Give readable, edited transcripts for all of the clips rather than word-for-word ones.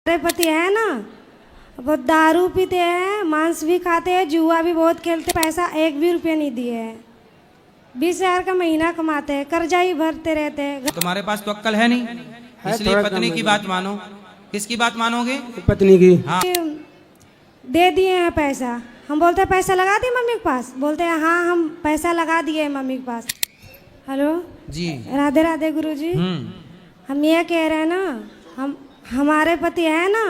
हमारे पति है ना, वो दारू पीते हैं, मांस भी खाते हैं, जुआ भी बहुत खेलते, पैसा एक भी रुपया नहीं दिए है। 20,000 का महीना कमाते हैं, कर्जा ही भरते रहते हैं। तुम्हारे पास तो अक्ल है नहीं, इसलिए पत्नी की बात मानो। किसकी बात मानोगे? पत्नी की। हाँ। दे दिए हैं पैसा, हम बोलते हैं पैसा लगा दिए मम्मी के पास, बोलते हैं हाँ हम पैसा लगा दिए मम्मी के पास। हेलो जी, राधे राधे गुरुजी। हम ये कह रहे हैं ना, हमारे पति है ना,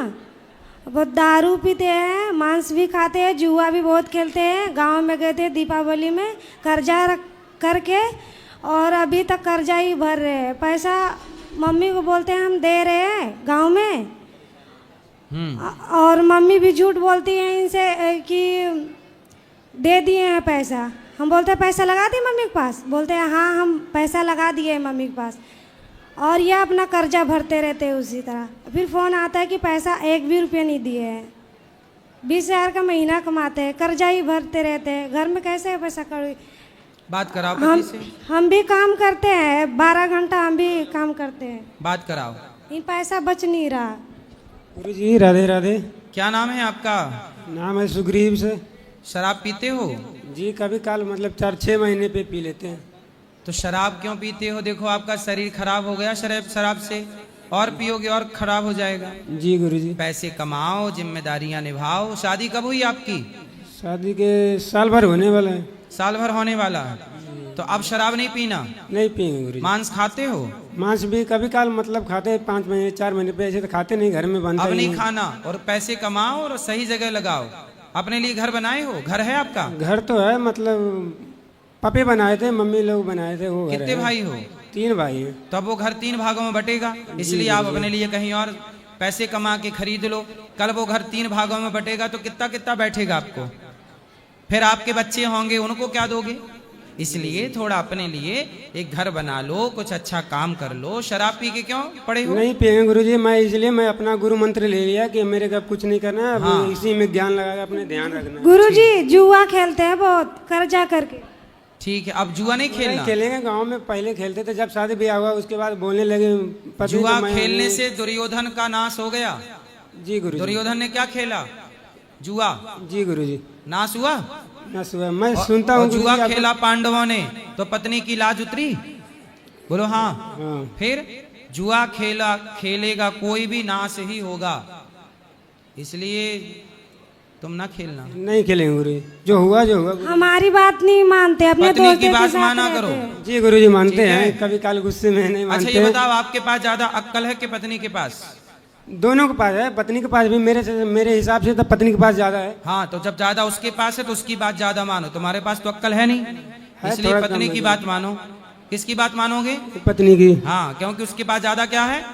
वो दारू पीते हैं, मांस भी खाते हैं, जुआ भी बहुत खेलते हैं। गांव में गए थे दीपावली में, कर्जा रख करके और अभी तक कर्जा ही भर रहे हैं। पैसा मम्मी को बोलते हैं हम दे रहे हैं गांव में, और मम्मी भी झूठ बोलती है इनसे कि दे दिए हैं पैसा। हम बोलते हैं पैसा लगा दिए मम्मी के पास, बोलते हैं हाँ हम पैसा लगा दिए मम्मी के पास, और यह अपना कर्जा भरते रहते हैं उसी तरह। फिर फ़ोन आता है कि पैसा एक भी रुपया नहीं दिए हैं। 20,000 का महीना कमाते हैं, कर्जा ही भरते रहते हैं। घर में कैसे पैसा कर बात कराओ पति से। हम भी काम करते हैं, 12 घंटा हम भी काम करते हैं, बात कराओ। ये पैसा बच नहीं रहा। गुरु जी राधे राधे। क्या नाम है आपका? नाम है सुग्रीव से। शराब पीते हो? जी कभी काल मतलब 4-6 महीने पे पी लेते हैं। तो शराब क्यों पीते हो? देखो आपका शरीर खराब हो गया शराब से, और पियोगे और खराब हो जाएगा। जी गुरु जी। पैसे कमाओ, जिम्मेदारियां निभाओ। शादी कब हुई आपकी? शादी के साल भर होने वाला है। साल भर होने वाला है, तो अब शराब नहीं पीना। नहीं पिएंगे गुरु जी। मांस खाते हो? मांस भी कभी काल मतलब खाते हैं 5 महीने 4 महीने पे, ऐसे तो खाते नहीं, घर में बनता अब ही नहीं खाना, और पैसे कमाओ और सही जगह लगाओ। अपने लिए घर बनाए हो? घर है आपका? घर तो है, मतलब पापे बनाए थे, मम्मी लोग बनाए थे, वो घर कितने है। भाई हो? 3 भाई हैं। तो अब वो घर 3 भागों में बटेगा, इसलिए आप अपने लिए कहीं और पैसे कमा के खरीद लो। कल वो घर 3 भागों में बटेगा तो कितना कितना बैठेगा आपको। फिर आपके बच्चे होंगे, उनको क्या दोगे? इसलिए थोड़ा अपने लिए एक घर बना लो, कुछ अच्छा काम कर लो। शराब पी के क्यों पड़े हो? नहीं पिएंगे गुरु जी। मैं इसलिए मैं अपना गुरु मंत्र ले लिया कि मेरे को अब कुछ नहीं करना है, अब हाँ। इसी में ज्ञान लगा अपने ध्यान रखना है। गुरुजी जुआ खेलते हैं बहुत, कर्जा करके। ठीक है, अब जुआ नहीं खेलना। खेलेंगे, गांव में पहले खेलते थे, जब शादी ब्याह हुआ उसके बाद बोलने लगे पति जुआ तो मैं खेलने से दुर्योधन का नाश हो गया। जी गुरु जी। दुर्योधन ने क्या खेला? जुआ। जी गुरु जी। नाश हुआ? ना सुबह मैं सुनता हूँ जुआ खेला पांडवों ने तो पत्नी की लाज उतरी? बोलो हाँ। हाँ। फिर जुआ खेलेगा कोई भी नाश ही होगा, इसलिए तुम ना खेलना। नहीं खेलेंगे गुरु जी, जो हुआ गुरु जी। हमारी बात नहीं मानते, अपने पत्नी दोस्तों की के बात साथ माना रहते करो। हैं। जी गुरु जी मानते ठीक है। हैं, कभी काल गुस्से में नहीं अच्छा मानते ये हैं। बताओ, आपके पास ज्यादा अक्ल है कि पत्नी के पास? दोनों के पास है, पत्नी के पास भी मेरे हिसाब से तो पत्नी के पास ज्यादा है। हाँ, तो जब ज्यादा उसके पास है तो उसकी बात ज्यादा मानो। तुम्हारे पास तो अक्ल है नहीं, इसलिए थोड़ा पत्नी कम की है। बात मानो। किसकी बात मानोगे? पत्नी की। हाँ, क्योंकि उसके पास ज्यादा क्या है?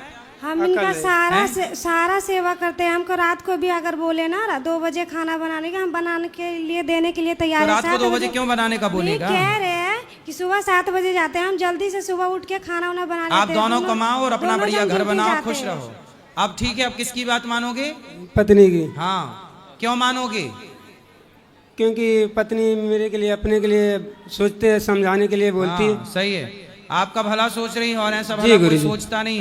हम इनका है? सारा सेवा करते हैं। हमको रात को भी अगर बोले ना 2 बजे खाना बनाने का, हम बनाने के लिए देने के लिए तो तैयार है। रात को 2 बजे क्यों बनाने का नहीं, बोलेगा? कह रहे हैं कि सुबह 7 बजे जाते हैं, हम जल्दी से सुबह उठ के खाना उना बना लेते हैं। आप दोनों कमाओ और अपना दोनों बढ़िया जन घर ड्यूटी बनाओ, जाते खुश हैं। रहो। अब ठीक है, अब किसकी बात मानोगे? पत्नी की। हाँ, क्यों मानोगे? क्योंकि पत्नी मेरे के लिए, अपने के लिए सोचते है, समझाने के लिए बोलती है। हाँ, सही है, आपका भला सोच रही है, और ऐसा जी भला कोई गुरुजी। सोचता नहीं।